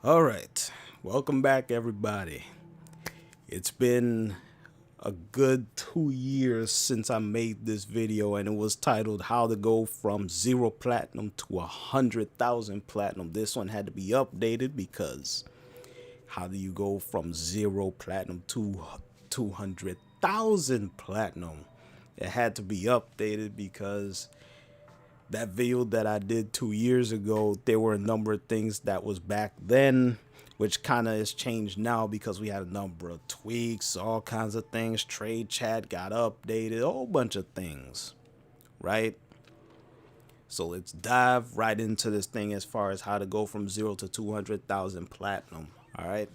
All right, welcome back, everybody. It's been a good 2 years since I made this video, and it was titled How to Go from 0 Platinum to 100,000 Platinum. This one had to be updated because how do you go from 0 Platinum to 200,000 Platinum? It had to be updated because that video that I did 2 years ago, there were a number of things that was back then, which kind of has changed now because we had a number of tweaks, all kinds of things. Trade chat got updated, a whole bunch of things, right? So let's dive right into this thing as far as how to go from 0 to 200,000 platinum. All right.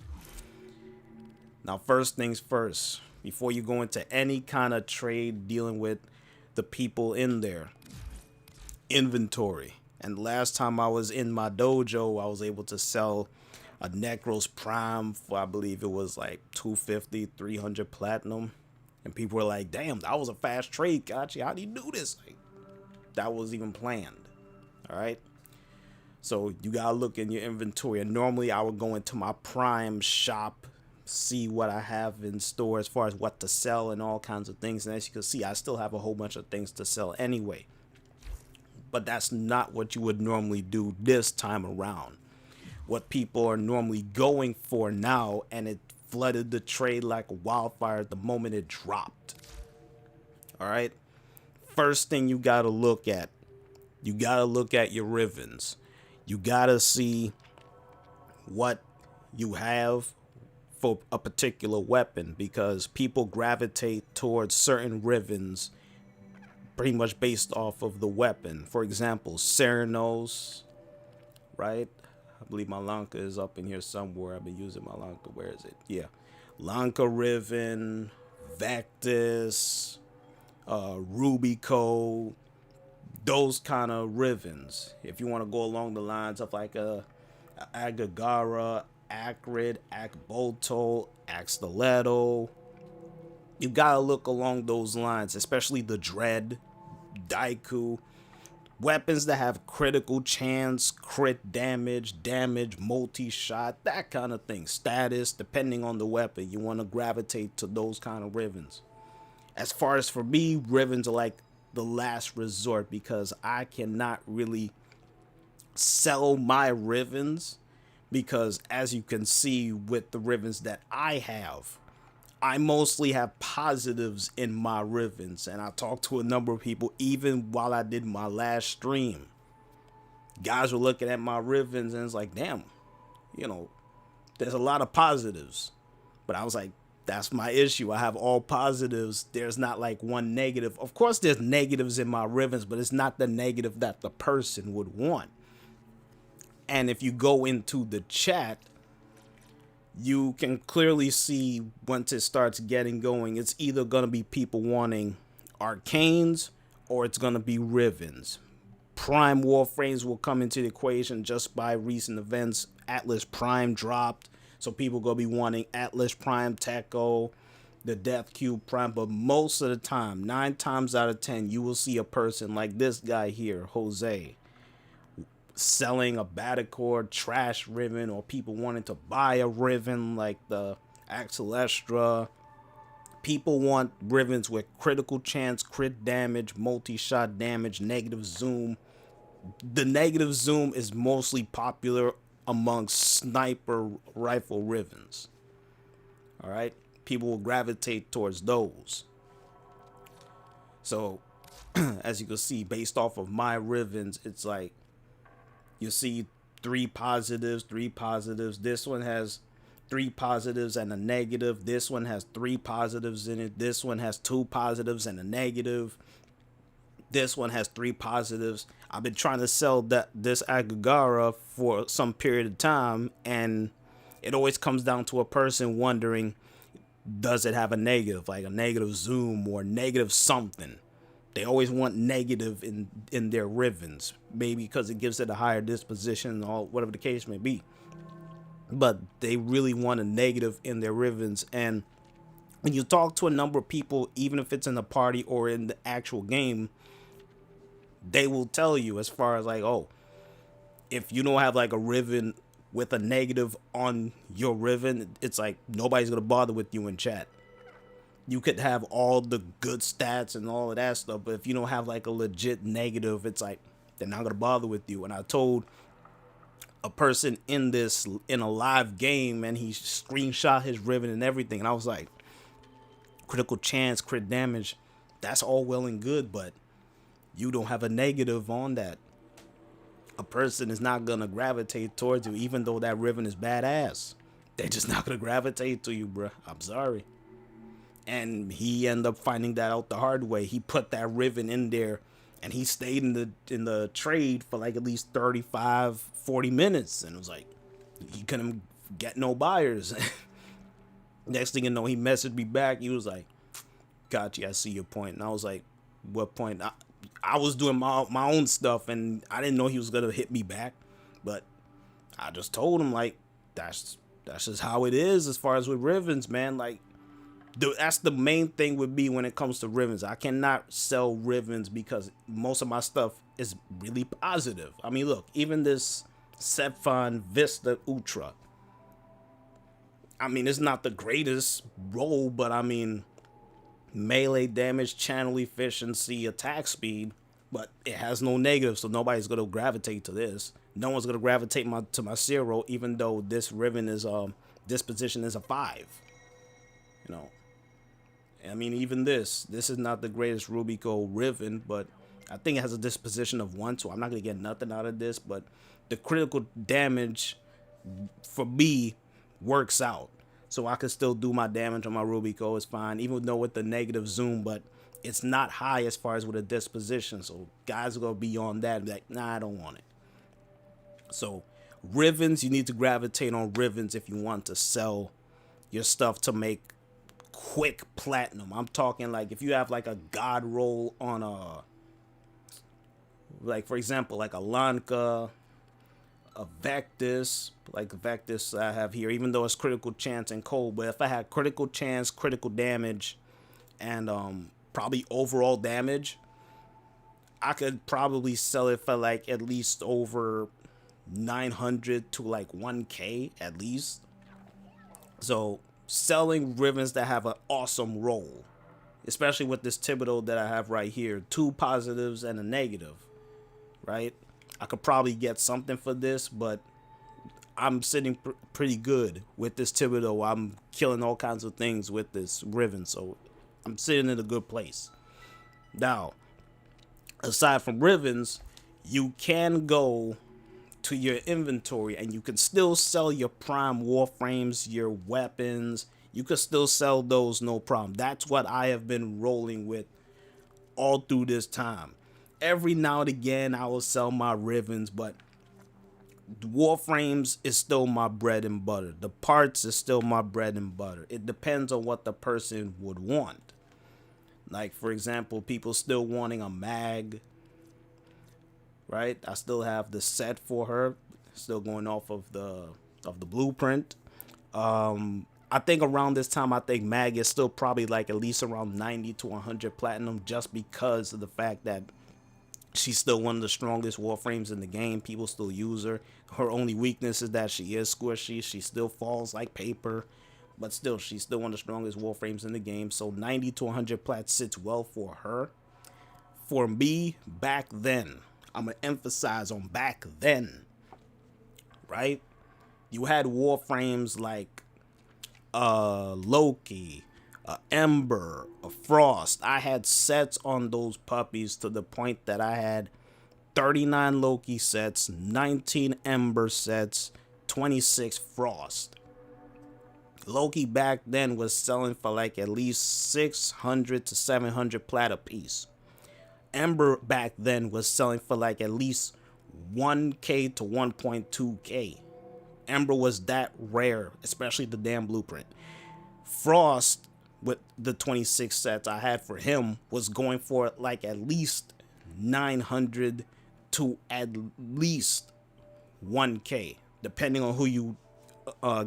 Now, first things first, before you go into any kind of trade dealing with the people in there, inventory. And last time I was in my dojo, I was able to sell a Necros Prime for, I believe it was like 250, 300 platinum. And people were like, damn, that was a fast trade, Gotcha. How do you do this? Like, that was even planned. All right. So you gotta look in your inventory. And normally I would go into my Prime shop, see what I have in store as far as what to sell and all kinds of things. And as you can see, I still have a whole bunch of things to sell anyway. But that's not what you would normally do this time around. What people are normally going for now, and it flooded the trade like a wildfire the moment it dropped. All right. First thing you got to look at, you got to look at your rivens. You got to see what you have for a particular weapon, because people gravitate towards certain rivens pretty much based off of the weapon. For example, Ceranos, right? I believe my Lanka is up in here somewhere. I've been using my Lanka. Where is it? Yeah. Lanka Riven, Vectis, Rubico, those kind of Rivens. If you want to go along the lines of like a Agagara, Acrid, Akbolto, Axtiletto, you gotta look along those lines, especially the Dread, Daiku, weapons that have critical chance, crit damage, multi-shot, that kind of thing. Status, depending on the weapon, you want to gravitate to those kind of rivens. As far as for me, rivens are like the last resort because I cannot really sell my rivens, because as you can see with the rivens that I have, I mostly have positives in my rivens. And I talked to a number of people even while I did my last stream. Guys were looking at my rivens and it's like, damn, there's a lot of positives. But I was like, that's my issue. I have all positives. There's not like one negative. Of course, there's negatives in my rivens, but it's not the negative that the person would want. And if you go into the chat, you can clearly see once it starts getting going, it's either going to be people wanting arcanes or it's going to be rivens. Prime Warframes will come into the equation just by recent events. Atlas Prime dropped, so people going to be wanting Atlas Prime, Techo, the Death Cube Prime. But most of the time, 9 times out of 10, you will see a person like this guy here, Jose, selling a Batacore trash riven, or people wanting to buy a riven like the Axilestra. People want rivens with critical chance, crit damage, multi-shot damage, negative zoom. The negative zoom is mostly popular among sniper rifle rivens. All right, people will gravitate towards those. So as you can see, based off of my rivens, it's like you see 3 positives, 3 positives. This one has 3 positives and a negative. This one has 3 positives in it. This one has 2 positives and a negative. This one has 3 positives. I've been trying to sell this Agagara for some period of time, and it always comes down to a person wondering, does it have a negative, like a negative zoom or negative something? They always want negative in their rivens, maybe because it gives it a higher disposition or whatever the case may be. But they really want a negative in their rivens. And when you talk to a number of people, even if it's in the party or in the actual game, they will tell you as far as like, oh, if you don't have like a riven with a negative on your riven, it's like nobody's gonna bother with you in chat. You could have all the good stats and all of that stuff, but if you don't have like a legit negative, it's like they're not gonna bother with you. And I told a person in a live game, and he screenshot his riven and everything, and I was like, critical chance, crit damage, that's all well and good, but you don't have a negative on that. A person is not gonna gravitate towards you, even though that riven is badass. They're just not gonna gravitate to you, bruh. I'm sorry. And he ended up finding that out the hard way. He put that riven in there, and he stayed in the trade for like at least 35, 40 minutes, and it was like he couldn't get no buyers. Next thing you know, he messaged me back. He was like, "Gotcha, I see your point." And I was like, "What point?" I was doing my own stuff, and I didn't know he was gonna hit me back, but I just told him like that's just how it is as far as with rivens, man. Like that's the main thing with me when it comes to rivens. I cannot sell rivens because most of my stuff is really positive. I mean, look, even this Sepfon Vista Ultra. I mean, it's not the greatest roll, but I mean, melee damage, channel efficiency, attack speed, but it has no negative, so nobody's gonna gravitate to this. No one's gonna gravitate to my 0, even though this riven is disposition is a 5. You know, I mean, even this is not the greatest Rubico riven, but I think it has a disposition of 1, so I'm not gonna get nothing out of this. But the critical damage for me works out, so I can still do my damage on my Rubico. It's fine, even though with the negative zoom, but it's not high as far as with a disposition. So guys are gonna be on that, like, nah, I don't want it. So rivens, you need to gravitate on rivens if you want to sell your stuff to make quick platinum. I'm talking like if you have like a god roll on a, like for example, like a Lanka, a Vectis, like Vectis I have here, even though it's critical chance and cold, but if I had critical chance, critical damage, and probably overall damage, I could probably sell it for like at least over 900 to like 1k at least. So selling rivens that have an awesome roll, especially with this Thibodeau that I have right here, 2 positives and a negative, right? I could probably get something for this, but I'm sitting pretty good with this Thibodeau. I'm killing all kinds of things with this riven, so I'm sitting in a good place. Now, aside from rivens, you can go to your inventory and you can still sell your prime warframes, your weapons. You could still sell those, no problem. That's what I have been rolling with all through this time. Every now and again I will sell my rivens, but warframes is still my bread and butter. The parts is still my bread and butter. It depends on what the person would want. Like for example, people still wanting a mag, right? I still have the set for her, still going off of the blueprint. I think around this time, I think mag is still probably like at least around 90 to 100 platinum, just because of the fact that she's still one of the strongest warframes in the game. People still use her. Her only weakness is that she is squishy. She still falls like paper, but still, she's still one of the strongest warframes in the game. So 90 to 100 plat sits well for her. For me, back then, I'm going to emphasize on back then, right? You had warframes like Loki, Ember, a Frost. I had sets on those puppies to the point that I had 39 Loki sets, 19 Ember sets, 26 Frost. Loki back then was selling for like at least 600 to 700 plat a piece. Ember back then was selling for like at least 1k to 1.2k. Ember was that rare, especially the damn blueprint. Frost, with the 26 sets I had for him, was going for like at least 900 to at least 1k, depending on who you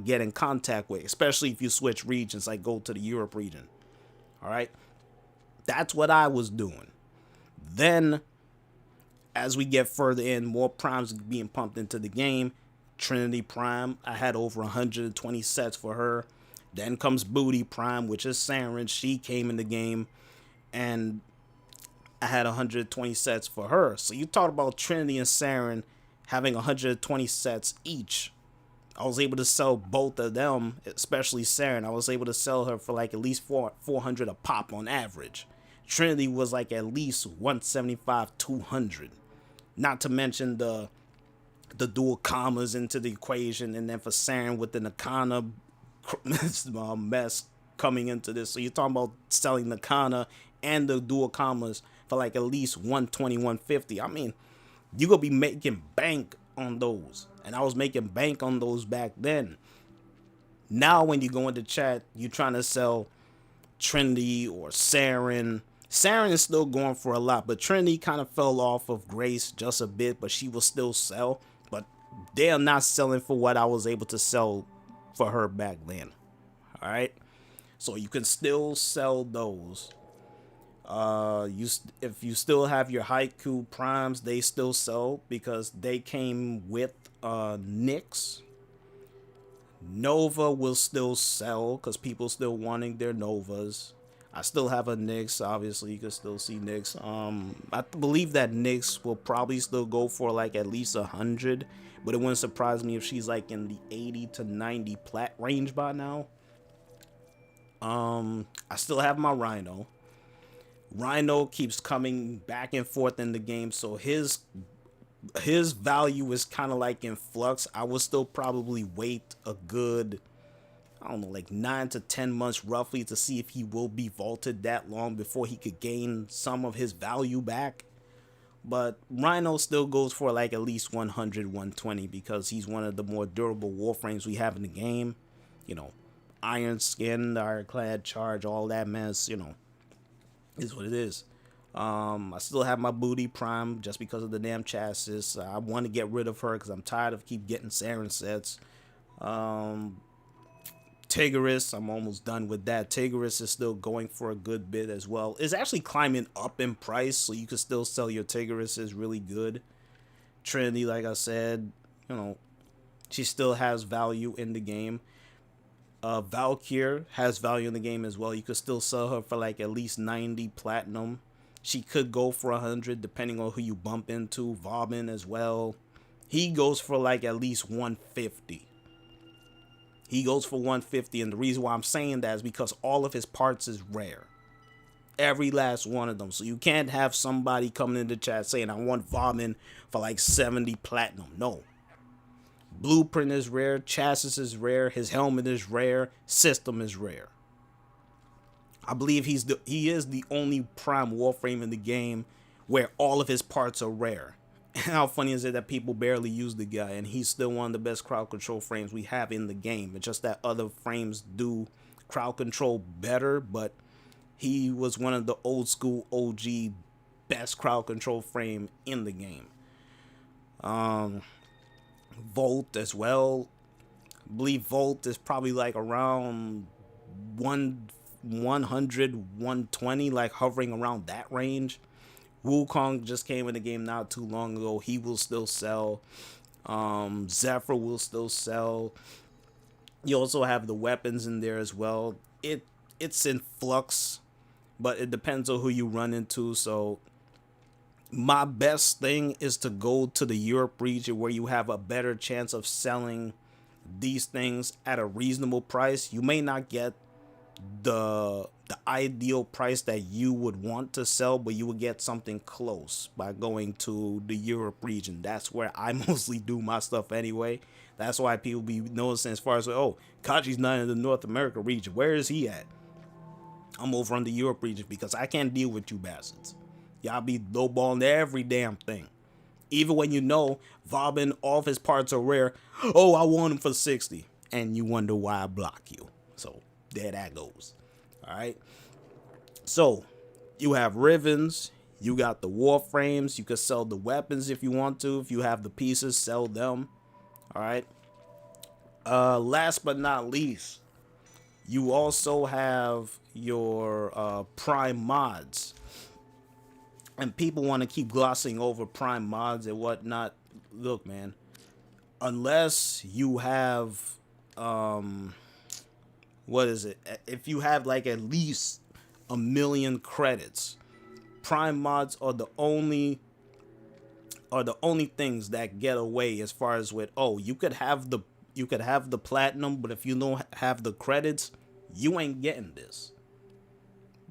get in contact with, especially if you switch regions, like go to the Europe region. All right, that's what I was doing. Then as we get further in, more primes being pumped into the game, Trinity Prime. I had over 120 sets for her. Then comes Booty Prime, which is Saren. She came in the game, and I had 120 sets for her. So you talk about Trinity and Saren having 120 sets each. I was able to sell both of them, especially Saren. I was able to sell her for like at least 400 a pop on average. Trinity was like at least 175, 200. Not to mention the dual commas into the equation, and then for Saren with the Nakana mess coming into this. So you're talking about selling Nakana and the dual commas for like at least 120, 150. I mean, you're gonna be making bank on those, and I was making bank on those back then. Now when you go into chat, you're trying to sell Trinity or Saren. Saren is still going for a lot, but Trinity kind of fell off of grace just a bit, but she will still sell. But they are not selling for what I was able to sell for her back then. All right, so you can still sell those. If you still have your Haiku Primes, they still sell because they came with Nyx. Nova will still sell because people still wanting their Novas. I still have a Nyx. Obviously, you can still see Nyx. I believe that Nyx will probably still go for like at least 100, but it wouldn't surprise me if she's like in the 80 to 90 plat range by now. I still have my Rhino. Rhino keeps coming back and forth in the game, so his value is kind of like in flux. I would still probably wait a good, I don't know, like 9 to 10 months roughly to see if he will be vaulted that long before he could gain some of his value back. But Rhino still goes for like at least 100, 120 because he's one of the more durable Warframes we have in the game. You know, Iron Skin, Ironclad Charge, all that mess, you know, is what it is. I still have my Booty Prime just because of the damn chassis. I want to get rid of her because I'm tired of keep getting Saren sets. Tigress, I'm almost done with that. Tigress is still going for a good bit as well. It's actually climbing up in price, so you can still sell your Tigress. Is really good. Trinity, like I said, you know, she still has value in the game. Valkyr has value in the game as well. You could still sell her for like at least 90 platinum. She could go for 100 depending on who you bump into. Vauban as well. He goes for like at least 150. He goes for 150, and the reason why I'm saying that is because all of his parts is rare. Every last one of them. So you can't have somebody coming into chat saying, I want Vauban for like 70 platinum. No. Blueprint is rare. Chassis is rare. His helmet is rare. System is rare. I believe he is the only Prime Warframe in the game where all of his parts are rare. And how funny is it that people barely use the guy, and he's still one of the best crowd control frames we have in the game. It's just that other frames do crowd control better, but he was one of the old school OG best crowd control frame in the game. Volt as well. I believe Volt is probably like around 100, 120, like hovering around that range. Wukong just came in the game not too long ago. He will still sell. Zephyr will still sell. You also have the weapons in there as well. It's in flux, but it depends on who you run into. So my best thing is to go to the Europe region where you have a better chance of selling these things at a reasonable price. You may not get the ideal price that you would want to sell, but you would get something close by going to the Europe region. That's where I mostly do my stuff anyway. That's why people be noticing as far as, oh, Kaji's not in the North America region. Where is he at? I'm over in the Europe region because I can't deal with you bastards. Y'all be lowballing every damn thing. Even when you know Vauban, all of his parts are rare. Oh, I want him for 60. And you wonder why I block you. So there that goes. All right. So you have rivens. You got the Warframes. You can sell the weapons if you want to. If you have the pieces, sell them. All right. Last but not least, you also have your Prime mods. And people want to keep glossing over Prime mods and whatnot. Look, man. unless you have what is it? If you have like at least 1,000,000 credits, Prime mods are the only things that get away as far as with, oh, you could have the platinum, but if you don't have the credits, you ain't getting this.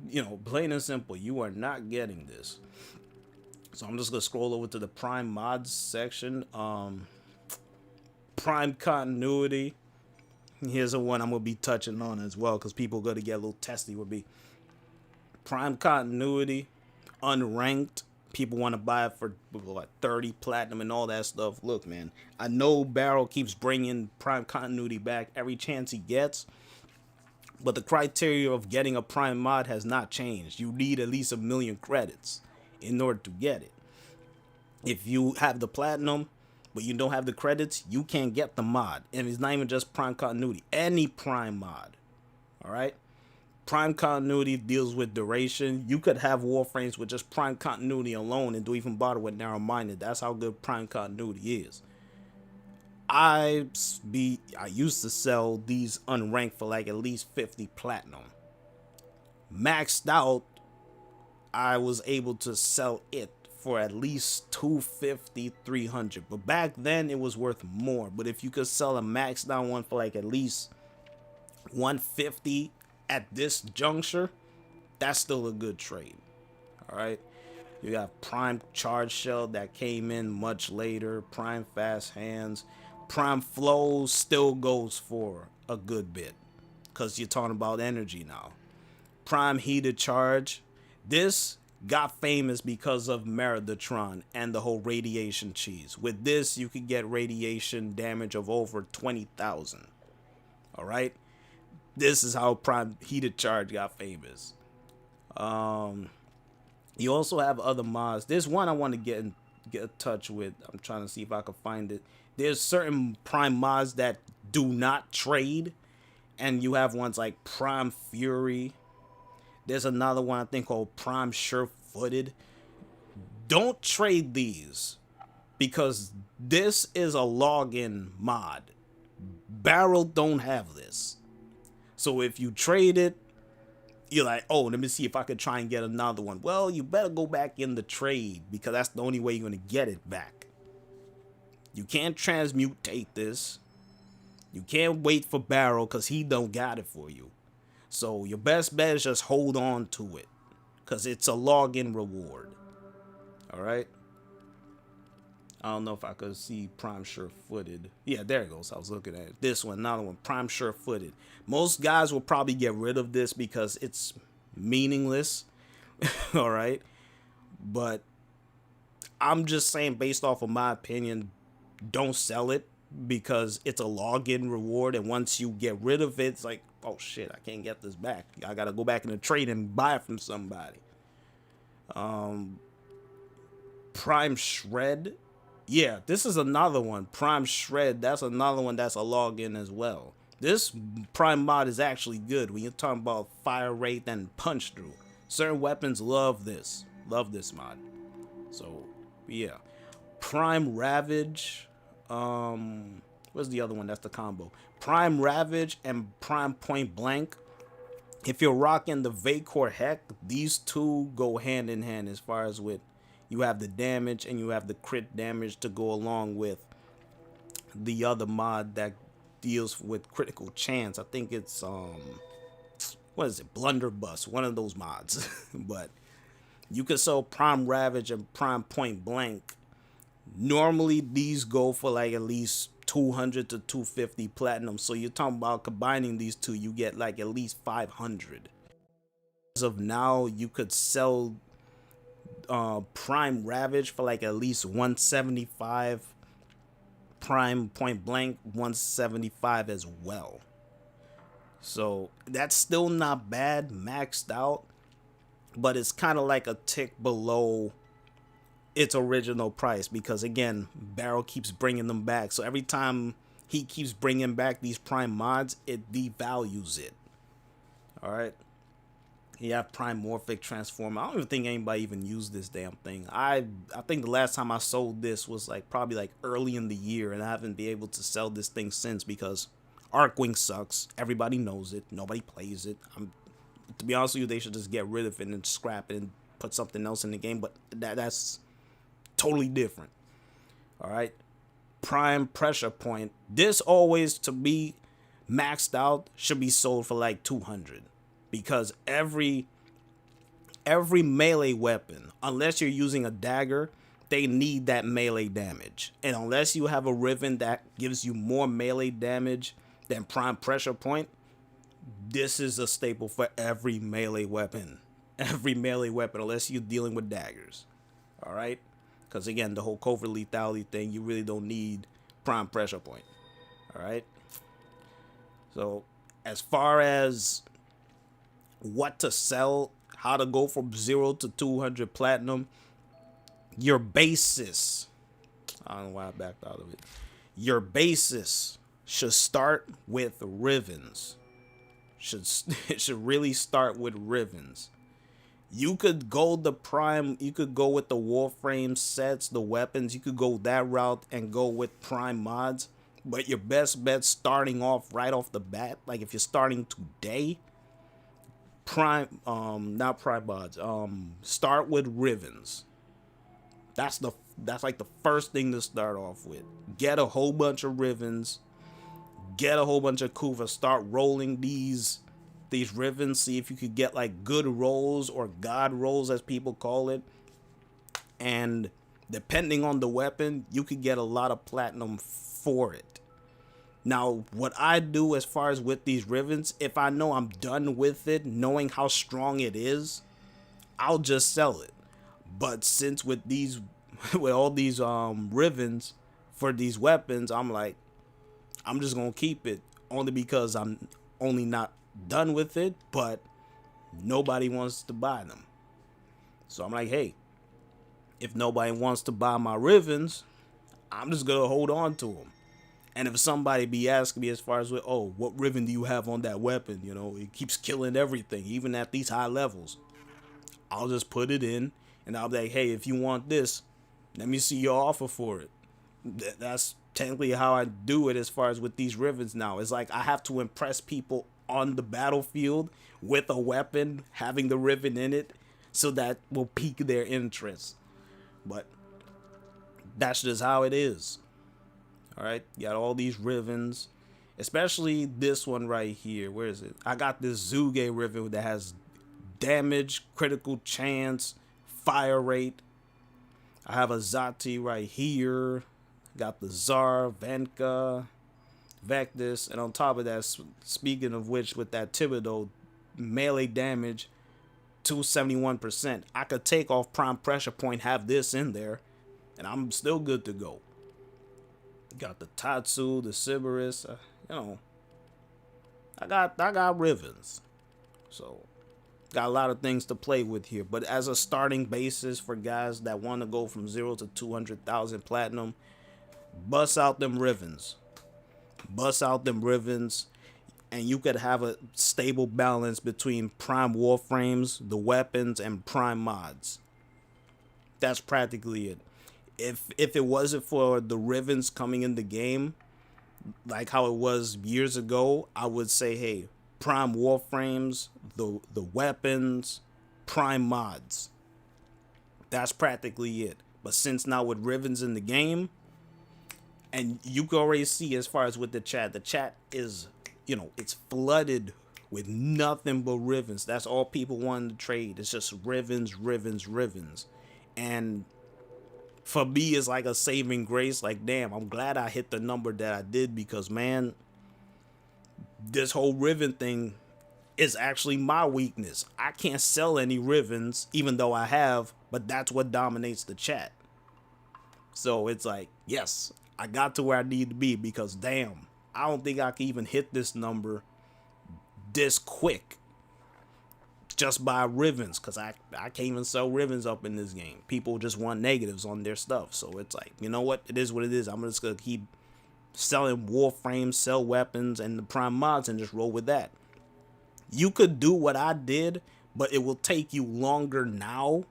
You know, plain and simple, you are not getting this. So I'm just gonna scroll over to the Prime mods section. Prime continuity. Here's the one I'm gonna be touching on as well, because people are gonna get a little testy with me. Prime continuity, unranked. People want to buy it for what, 30 platinum and all that stuff. Look, man, I know Barrel keeps bringing Prime continuity back every chance he gets, but the criteria of getting a Prime mod has not changed. You need at least 1,000,000 credits in order to get it. If you have the platinum but you don't have the credits, you can't get the mod. And it's not even just Prime continuity, any Prime mod. All right, Prime continuity deals with duration. You could have Warframes with just Prime continuity alone and don't even bother with narrow-minded. That's how good Prime continuity is. I used to sell these unranked for like at least 50 platinum. Maxed out, I was able to sell it for at least 250, 300. But back then it was worth more. But if you could sell a maxed out one for like at least 150 at this juncture, that's still a good trade. All right, you got Prime charge shell that came in much later. Prime fast hands. Prime flow still goes for a good bit, because you're talking about energy now. Prime heated charge. This got famous because of Meridatron and the whole radiation cheese. With this, you could get radiation damage of over 20,000. All right, this is how Prime heated charge got famous. You also have other mods. There's one I want to get in touch with. I'm trying to see if I can find it. There's certain Prime mods that do not trade, and you have ones like Prime Fury. There's another one I think called Prime Sure-Footed. Don't trade these, because this is a login mod. Barrel don't have this. So if you trade it, you're like, oh, let me see if I could try and get another one. Well, you better go back in the trade, because that's the only way you're going to get it back. You can't transmutate this. You can't wait for Barrel, because he don't got it for you. So your best bet is just hold on to it, because it's a login reward. All right. I don't know if I could see Prime Sure-Footed. Yeah, there it goes. I was looking at it. This one, another one, Prime Sure-Footed. Most guys will probably get rid of this because it's meaningless. All right. But I'm just saying, based off of my opinion, don't sell it, because it's a login reward. And once you get rid of it, it's like, oh shit, I can't get this back. I got to go back in the trade and buy it from somebody. Prime Shred. Yeah, this is another one. Prime Shred, that's another one that's a login as well. This Prime mod is actually good when you're talking about fire rate and punch through. Certain weapons love this. Love this mod. So, yeah. Prime Ravage. What's the other one? That's the combo. Prime Ravage and Prime Point Blank. If you're rocking the Vacor Heck, these two go hand in hand as far as with, you have the damage and you have the crit damage to go along with the other mod that deals with critical chance. I think it's what is it, Blunderbuss, one of those mods. But you can sell Prime Ravage and Prime Point Blank. Normally these go for like at least 200 to 250 platinum. So you're talking about combining these two, you get like at least 500. As of now, you could sell Prime Ravage for like at least 175. Prime Point Blank 175 as well. So that's still not bad maxed out, but it's kind of like a tick below its original price, because again, Barrel keeps bringing them back. So every time he keeps bringing back these Prime mods, it devalues it. All right. You have Prime Morphic Transformer. I don't even think anybody even used this damn thing. I think the last time I sold this was like probably like early in the year, and I haven't been able to sell this thing since because Arcwing sucks. Everybody knows it. Nobody plays it. To be honest with you, they should just get rid of it and scrap it and put something else in the game. But that's totally different. All right. Prime Pressure Point. This always, to be maxed out, should be sold for like 200, because every melee weapon, unless you're using a dagger, they need that melee damage. And unless you have a riven that gives you more melee damage than Prime Pressure Point, this is a staple for every melee weapon. Every melee weapon, unless you're dealing with daggers. All right? Because again, the whole covert lethality thing, you really don't need Prime Pressure Point. All right? So, as far as what to sell, how to go from 0 to 200 platinum, your basis, I don't know why I backed out of it. Your basis should start with rivens. It should really start with rivens. You could go the prime, you could go with the Warframe sets, the weapons, you could go that route and go with prime mods. But your best bet starting off right off the bat, like if you're starting today, not prime mods, start with rivens. That's like the first thing to start off with. Get a whole bunch of rivens, get a whole bunch of kuva, start rolling these rivens, see if you could get like good rolls or god rolls as people call it. And depending on the weapon, you could get a lot of platinum for it. Now, what I do as far as with these rivens, if I know I'm done with it, knowing how strong it is, I'll just sell it. But since with all these rivens for these weapons, I'm like, I'm just gonna keep it, only because I'm only not done with it, but nobody wants to buy them. So I'm like, hey, if nobody wants to buy my rivens, I'm just gonna hold on to them. And if somebody be asking me as far as, oh, what riven do you have on that weapon? You know, it keeps killing everything, even at these high levels. I'll just put it in, and I'll be like, hey, if you want this, let me see your offer for it. That's technically how I do it as far as with these rivens now. It's like I have to impress people on the battlefield with a weapon, having the riven in it, so that will pique their interest. But that's just how it is. All right, you got all these rivens, especially this one right here. Where is it? I got this Zuge riven that has damage, critical chance, fire rate. I have a Zati right here. Got the Zar, Venka, Vectis, and on top of that, speaking of which, with that Thibodeau, melee damage, 271%. I could take off Prime Pressure Point, have this in there, and I'm still good to go. Got the Tatsu, the Sybaris, you know, I got rivens, so got a lot of things to play with here. But as a starting basis for guys that want to go from 0 to 200,000 platinum, bust out them rivens, and you could have a stable balance between prime warframes, the weapons, and prime mods. That's practically it. If it wasn't for the rivens coming in the game, like how it was years ago, I would say, hey, prime warframes, the weapons, prime mods. That's practically it. But since now with rivens in the game, and you can already see as far as with the chat is, you know, it's flooded with nothing but rivens. That's all people want to trade. It's just rivens. And for me, it's like a saving grace. Like, damn, I'm glad I hit the number that I did, because, man, this whole riven thing is actually my weakness. I can't sell any rivens, even though I have, but that's what dominates the chat. So it's like, yes, I got to where I need to be, because, damn, I don't think I can even hit this number this quick just by rivens, because I can't even sell rivens up in this game. People just want negatives on their stuff. So it's like, you know what? It is what it is. I'm just going to keep selling warframes, sell weapons, and the prime mods, and just roll with that. You could do what I did, but it will take you longer now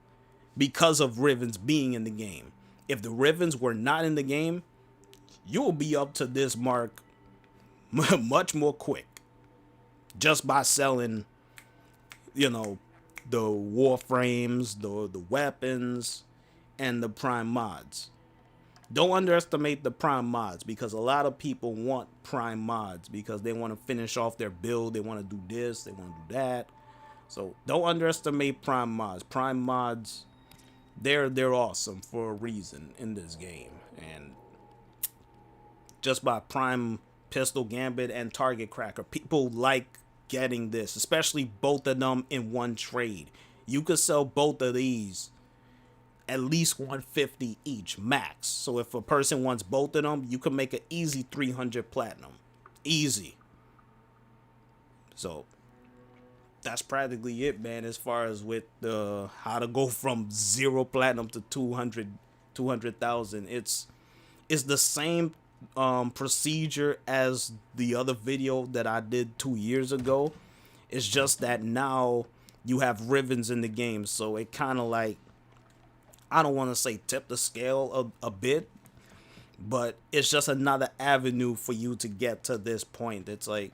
because of rivens being in the game. If the rivens were not in the game, you will be up to this mark much more quick just by selling, you know, the warframes, the weapons, and the prime mods. Don't underestimate the prime mods, because a lot of people want prime mods because they want to finish off their build, they want to do this, they want to do that. So don't underestimate prime mods. Prime mods, they're awesome for a reason in this game. And just by prime pistol gambit and target cracker, people like getting this, especially both of them in one trade. You could sell both of these at least 150 each max. So if a person wants both of them, you can make an easy 300 platinum. Easy. So that's practically it, man, as far as with how to go from 0 platinum to 200,000. It's the same procedure as the other video that I did 2 years ago. It's just that now you have rivens in the game, so it kind of like, I don't want to say tip the scale a bit, but it's just another avenue for you to get to this point. It's like,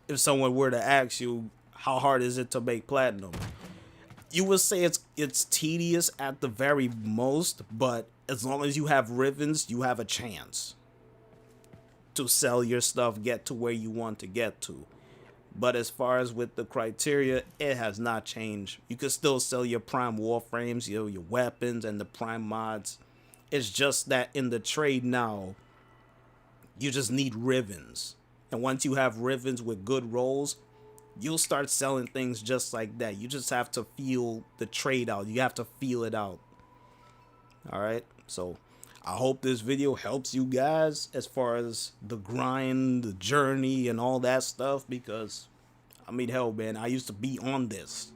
if someone were to ask you, how hard is it to make platinum? You would say it's tedious at the very most, but as long as you have rivens, you have a chance to sell your stuff, get to where you want to get to. But as far as with the criteria, it has not changed. You can still sell your prime warframes, your weapons, and the prime mods. It's just that in the trade now, you just need rivens. And once you have rivens with good rolls, you'll start selling things just like that. You just have to feel the trade out. You have to feel it out. Alright, so I hope this video helps you guys as far as the grind, the journey, and all that stuff, because, I mean, hell, man, I used to be on this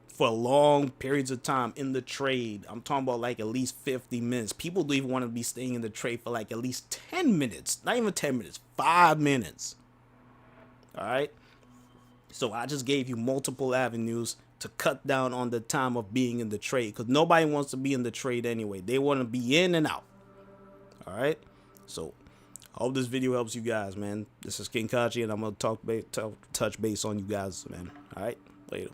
for long periods of time in the trade. I'm talking about like at least 50 minutes. People don't even want to be staying in the trade for like at least 10 minutes. Not even 10 minutes, 5 minutes. Alright, so I just gave you multiple avenues to cut down on the time of being in the trade, because nobody wants to be in the trade anyway. They want to be in and out. All right, so I hope this video helps you guys, man. This is King Kachi, and I'm gonna touch base on you guys, man. All right, later.